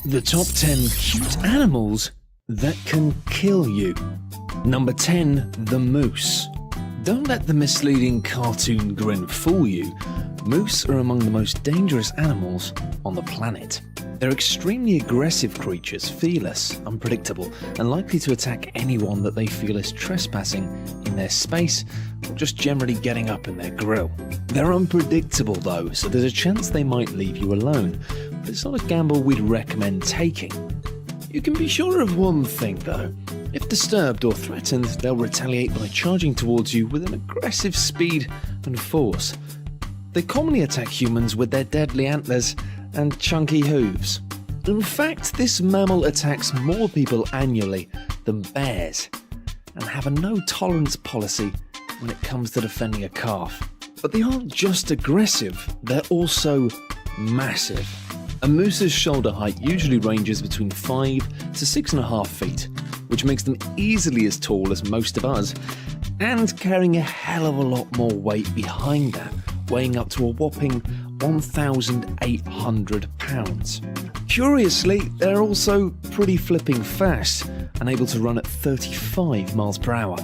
The top 10 cute animals that can kill you. Number 10. The moose. Don't let the misleading cartoon grin fool you. Moose are among the most dangerous animals on the planet. They're extremely aggressive creatures, fearless, unpredictable, and likely to attack anyone that they feel is trespassing in their space or just generally getting up in their grill. They're unpredictable though, so there's a chance they might leave you alone, but it's not a gamble we'd recommend taking. You can be sure of one thing though. If disturbed or threatened, they'll retaliate by charging towards you with an aggressive speed and force. They commonly attack humans with their deadly antlers and chunky hooves. In fact, this mammal attacks more people annually than bears, and have a no-tolerance policy when it comes to defending a calf. But they aren't just aggressive, they're also massive. A moose's shoulder height usually ranges between 5 to 6.5 feet, which makes them easily as tall as most of us, and carrying a hell of a lot more weight behind that, weighing up to a whopping 1,800 pounds. Curiously, they're also pretty flipping fast and able to run at 35 miles per hour.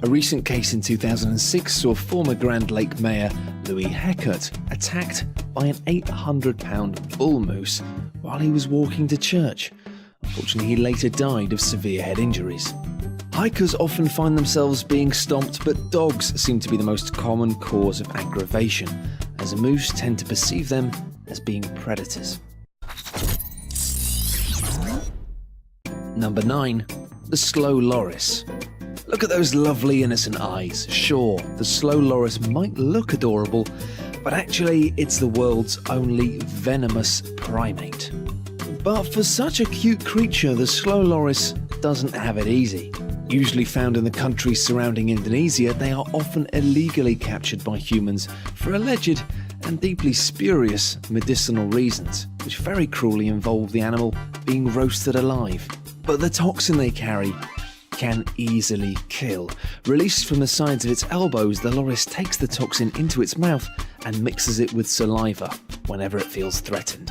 A recent case in 2006 saw former Grand Lake Mayor Louis Heckert attacked by an 800-pound bull moose while he was walking to church. Unfortunately, he later died of severe head injuries. Hikers often find themselves being stomped, but dogs seem to be the most common cause of aggravation, as moose tend to perceive them as being predators. Number 9. The slow loris. Look at those lovely innocent eyes. Sure, the slow loris might look adorable, but actually it's the world's only venomous primate. But for such a cute creature, the slow loris doesn't have it easy. Usually found in the countries surrounding Indonesia, they are often illegally captured by humans for alleged and deeply spurious medicinal reasons, which very cruelly involve the animal being roasted alive. But the toxin they carry can easily kill. Released from the sides of its elbows, the loris takes the toxin into its mouth and mixes it with saliva whenever it feels threatened.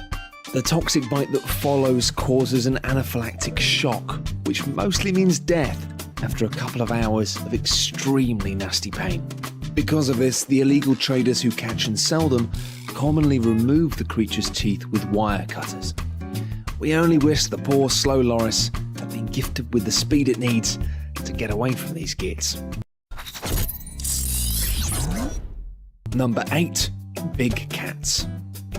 The toxic bite that follows causes an anaphylactic shock, which mostly means death after a couple of hours of extremely nasty pain. Because of this, the illegal traders who catch and sell them commonly remove the creature's teeth with wire cutters. We only wish the poor slow loris had been gifted with the speed it needs to get away from these gits. Number 8. Big cats.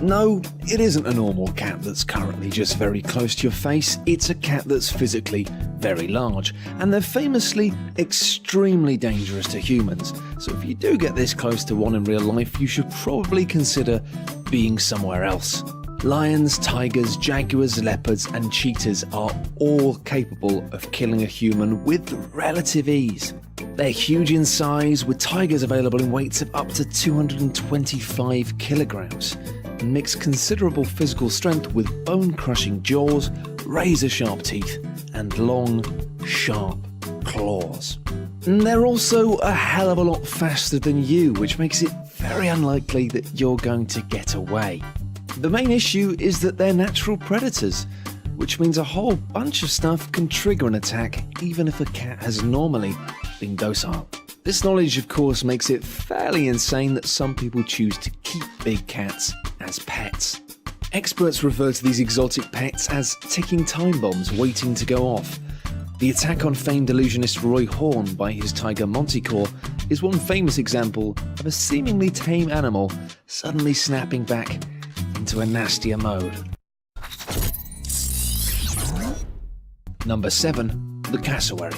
No, it isn't a normal cat that's currently just very close to your face. It's a cat that's physically very large, and they're famously extremely dangerous to humans. So if you do get this close to one in real life, you should probably consider being somewhere else. Lions, tigers, jaguars, leopards, and cheetahs are all capable of killing a human with relative ease. They're huge in size, with tigers available in weights of up to 225 kilograms. And mix considerable physical strength with bone-crushing jaws, razor-sharp teeth, and long, sharp claws. And they're also a hell of a lot faster than you, which makes it very unlikely that you're going to get away. The main issue is that they're natural predators, which means a whole bunch of stuff can trigger an attack even if a cat has normally been docile. This knowledge, of course, makes it fairly insane that some people choose to keep big cats as pets. Experts refer to these exotic pets as ticking time bombs waiting to go off. The attack on famed illusionist Roy Horn by his tiger Manticore is one famous example of a seemingly tame animal suddenly snapping back into a nastier mode. Number 7. The cassowary.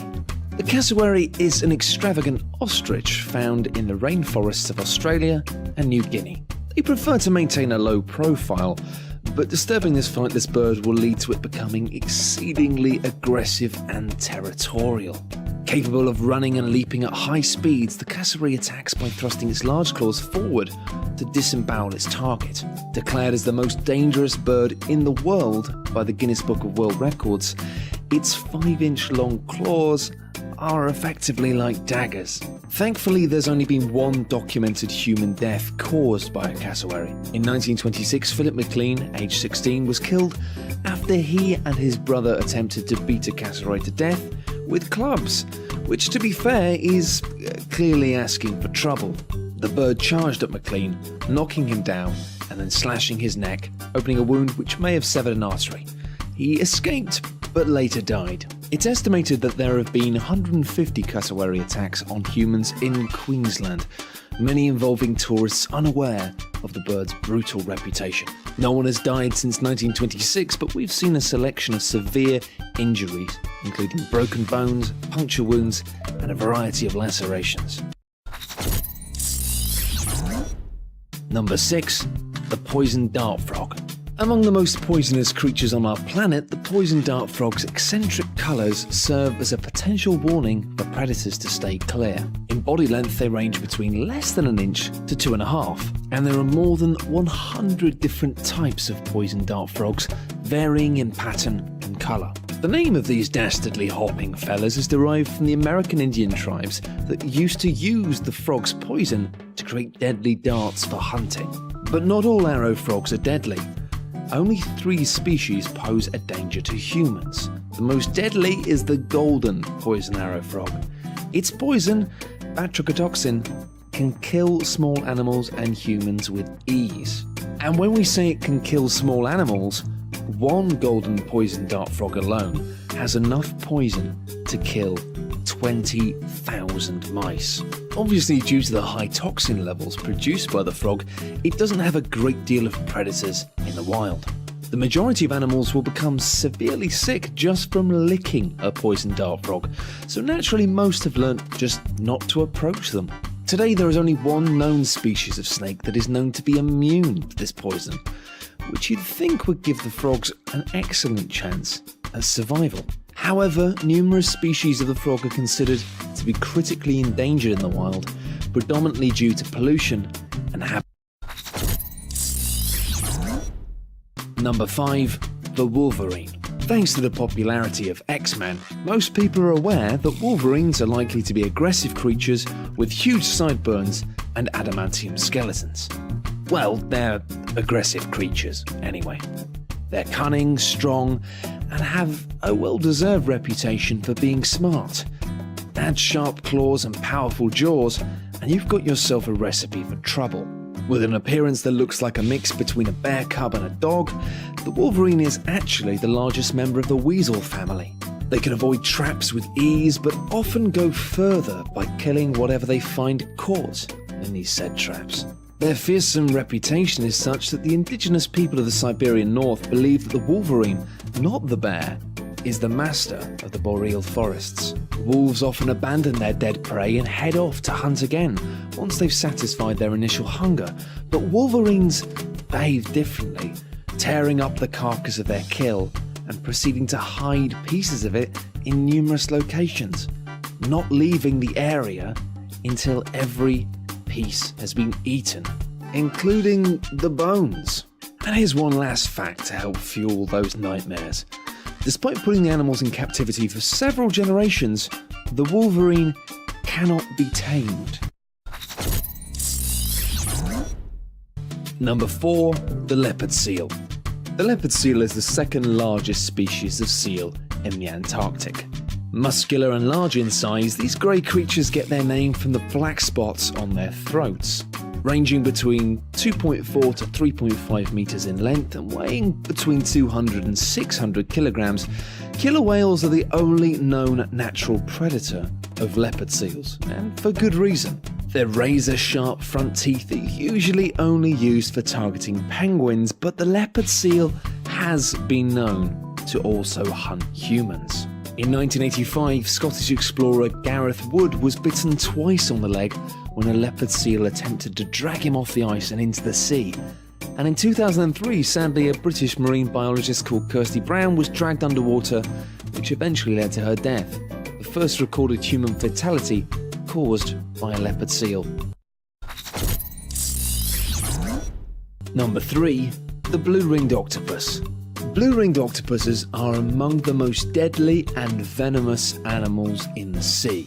The cassowary is an extravagant ostrich found in the rainforests of Australia and New Guinea. They prefer to maintain a low profile, but disturbing this bird will lead to it becoming exceedingly aggressive and territorial. Capable of running and leaping at high speeds, the cassowary attacks by thrusting its large claws forward to disembowel its target. Declared as the most dangerous bird in the world by the Guinness Book of World Records, its 5-inch long claws are effectively like daggers. Thankfully, there's only been one documented human death caused by a cassowary. In 1926, Philip McLean, aged 16, was killed after he and his brother attempted to beat a cassowary to death with clubs, which, to be fair, is clearly asking for trouble. The bird charged at McLean, knocking him down and then slashing his neck, opening a wound which may have severed an artery. He escaped, but later died. It's estimated that there have been 150 cassowary attacks on humans in Queensland, many involving tourists unaware of the bird's brutal reputation. No one has died since 1926, but we've seen a selection of severe injuries, including broken bones, puncture wounds, and a variety of lacerations. Number 6. The poison dart frog. Among the most poisonous creatures on our planet, the poison dart frog's eccentric colours serve as a potential warning for predators to stay clear. In body length, they range between less than an inch to 2.5, and there are more than 100 different types of poison dart frogs, varying in pattern and colour. The name of these dastardly hopping fellas is derived from the American Indian tribes that used to use the frog's poison to create deadly darts for hunting. But not all arrow frogs are deadly. Only 3 species pose a danger to humans. The most deadly is the golden poison arrow frog. Its poison, batrachotoxin, can kill small animals and humans with ease. And when we say it can kill small animals, one golden poison dart frog alone has enough poison to kill 20,000 mice. Obviously, due to the high toxin levels produced by the frog, it doesn't have a great deal of predators in the wild. The majority of animals will become severely sick just from licking a poison dart frog, so naturally most have learnt just not to approach them. Today there is only one known species of snake that is known to be immune to this poison, which you'd think would give the frogs an excellent chance at survival. However, numerous species of the frog are considered to be critically endangered in the wild, predominantly due to pollution and habitat. Number 5. The wolverine. Thanks to the popularity of X-Men, most people are aware that wolverines are likely to be aggressive creatures with huge sideburns and adamantium skeletons. Well, they're aggressive creatures, anyway. They're cunning, strong, and have a well-deserved reputation for being smart. Add sharp claws and powerful jaws, and you've got yourself a recipe for trouble. With an appearance that looks like a mix between a bear cub and a dog, the wolverine is actually the largest member of the weasel family. They can avoid traps with ease, but often go further by killing whatever they find caught in these said traps. Their fearsome reputation is such that the indigenous people of the Siberian North believe that the wolverine, not the bear, is the master of the boreal forests. Wolves often abandon their dead prey and head off to hunt again once they've satisfied their initial hunger, but wolverines behave differently, tearing up the carcass of their kill and proceeding to hide pieces of it in numerous locations, not leaving the area until every piece has been eaten, including the bones. And here's one last fact to help fuel those nightmares. Despite putting the animals in captivity for several generations, the wolverine cannot be tamed. Number 4. The leopard seal. The leopard seal is the second largest species of seal in the Antarctic. Muscular and large in size, these grey creatures get their name from the black spots on their throats. Ranging between 2.4 to 3.5 meters in length and weighing between 200 and 600 kilograms, killer whales are the only known natural predator of leopard seals, and for good reason. Their razor-sharp front teeth are usually only used for targeting penguins, but the leopard seal has been known to also hunt humans. In 1985, Scottish explorer Gareth Wood was bitten twice on the leg when a leopard seal attempted to drag him off the ice and into the sea. And in 2003, sadly, a British marine biologist called Kirsty Brown was dragged underwater, which eventually led to her death, the first recorded human fatality caused by a leopard seal. Number 3. The blue-ringed octopus. Blue-ringed octopuses are among the most deadly and venomous animals in the sea.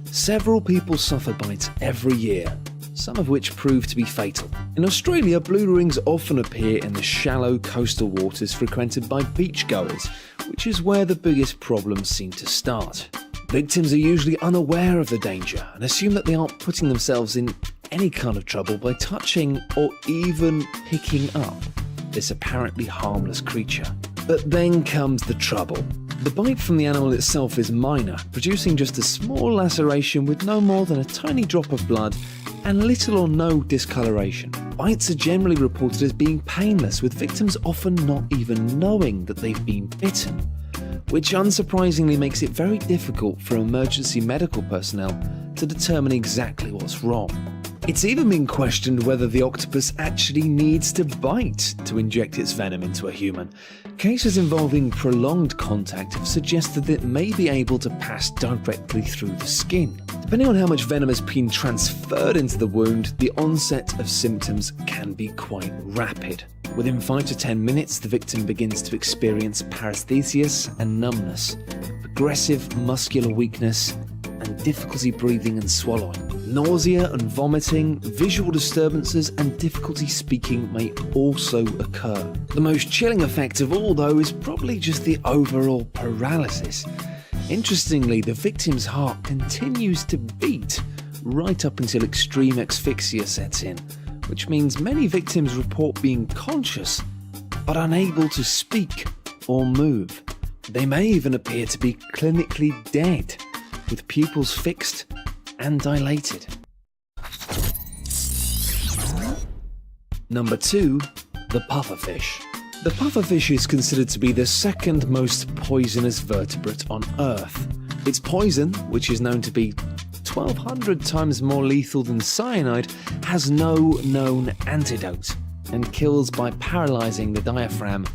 Several people suffer bites every year, some of which prove to be fatal. In Australia, blue rings often appear in the shallow coastal waters frequented by beachgoers, which is where the biggest problems seem to start. Victims are usually unaware of the danger and assume that they aren't putting themselves in any kind of trouble by touching or even picking up this apparently harmless creature. But then comes the trouble. The bite from the animal itself is minor, producing just a small laceration with no more than a tiny drop of blood and little or no discoloration. Bites are generally reported as being painless, with victims often not even knowing that they've been bitten, which unsurprisingly makes it very difficult for emergency medical personnel to determine exactly what's wrong. It's even been questioned whether the octopus actually needs to bite to inject its venom into a human. Cases involving prolonged contact have suggested that it may be able to pass directly through the skin. Depending on how much venom has been transferred into the wound, the onset of symptoms can be quite rapid. Within 5 to 10 minutes, the victim begins to experience paresthesias and numbness, progressive muscular weakness, and difficulty breathing and swallowing. Nausea and vomiting, visual disturbances, and difficulty speaking may also occur. The most chilling effect of all, though, is probably just the overall paralysis. Interestingly, the victim's heart continues to beat right up until extreme asphyxia sets in, which means many victims report being conscious but unable to speak or move. They may even appear to be clinically dead, with pupils fixed and dilated. Number 2. The pufferfish. The pufferfish is considered to be the second most poisonous vertebrate on Earth. Its poison, which is known to be 1,200 times more lethal than cyanide, has no known antidote and kills by paralyzing the diaphragm,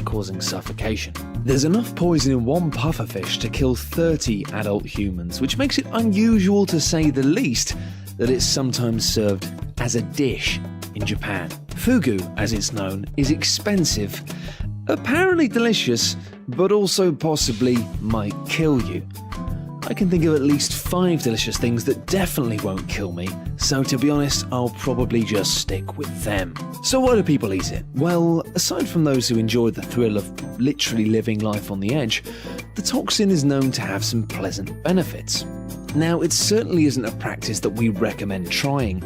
causing suffocation. There's enough poison in one pufferfish to kill 30 adult humans, which makes it unusual to say the least that it's sometimes served as a dish in Japan. Fugu, as it's known, is expensive, apparently delicious, but also possibly might kill you. I can think of at least 5 delicious things that definitely won't kill me, so to be honest, I'll probably just stick with them. So why do people eat it? Well, aside from those who enjoy the thrill of literally living life on the edge, the toxin is known to have some pleasant benefits. Now, it certainly isn't a practice that we recommend trying,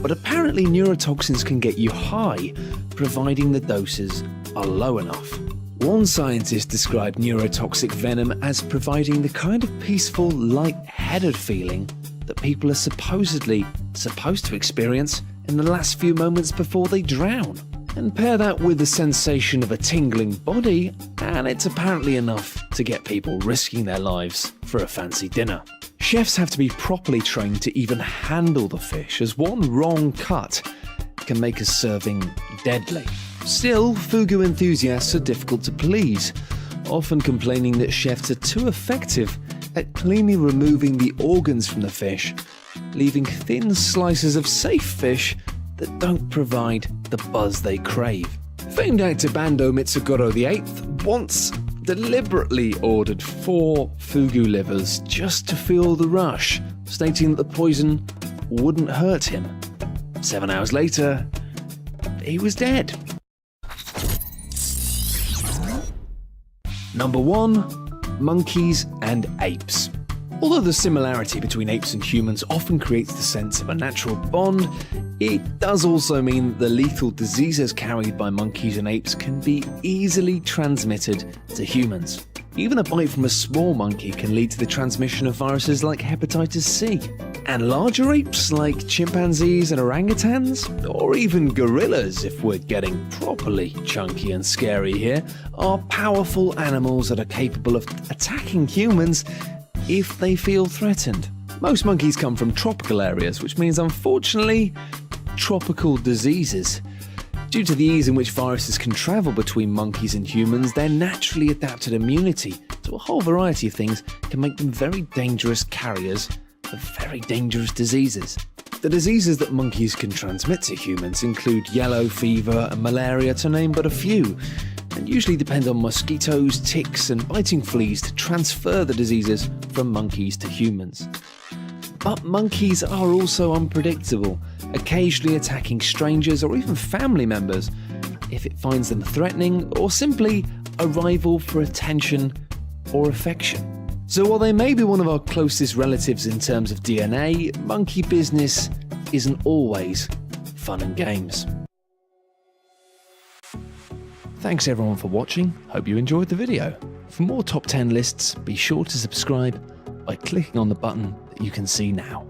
but apparently neurotoxins can get you high, providing the doses are low enough. One scientist described neurotoxic venom as providing the kind of peaceful, light-headed feeling that people are supposed to experience in the last few moments before they drown. And pair that with the sensation of a tingling body, and it's apparently enough to get people risking their lives for a fancy dinner. Chefs have to be properly trained to even handle the fish, as one wrong cut can make a serving deadly. Still, fugu enthusiasts are difficult to please, often complaining that chefs are too effective at cleanly removing the organs from the fish, leaving thin slices of safe fish that don't provide the buzz they crave. Famed actor Bando Mitsugoro VIII once deliberately ordered 4 fugu livers just to feel the rush, stating that the poison wouldn't hurt him. 7 hours later, he was dead. Number 1. Monkeys and apes. Although the similarity between apes and humans often creates the sense of a natural bond, it does also mean that the lethal diseases carried by monkeys and apes can be easily transmitted to humans. Even a bite from a small monkey can lead to the transmission of viruses like hepatitis C. And larger apes like chimpanzees and orangutans, or even gorillas if we're getting properly chunky and scary here, are powerful animals that are capable of attacking humans if they feel threatened. Most monkeys come from tropical areas, which means, unfortunately, tropical diseases. Due to the ease in which viruses can travel between monkeys and humans, their naturally adapted immunity to a whole variety of things can make them very dangerous carriers of very dangerous diseases. The diseases that monkeys can transmit to humans include yellow fever and malaria, to name but a few. and usually depend on mosquitoes, ticks, and biting fleas to transfer the diseases from monkeys to humans. But monkeys are also unpredictable, occasionally attacking strangers or even family members if it finds them threatening or simply a rival for attention or affection. So while they may be one of our closest relatives in terms of DNA, monkey business isn't always fun and games. Thanks everyone for watching, hope you enjoyed the video. For more top 10 lists, be sure to subscribe by clicking on the button that you can see now.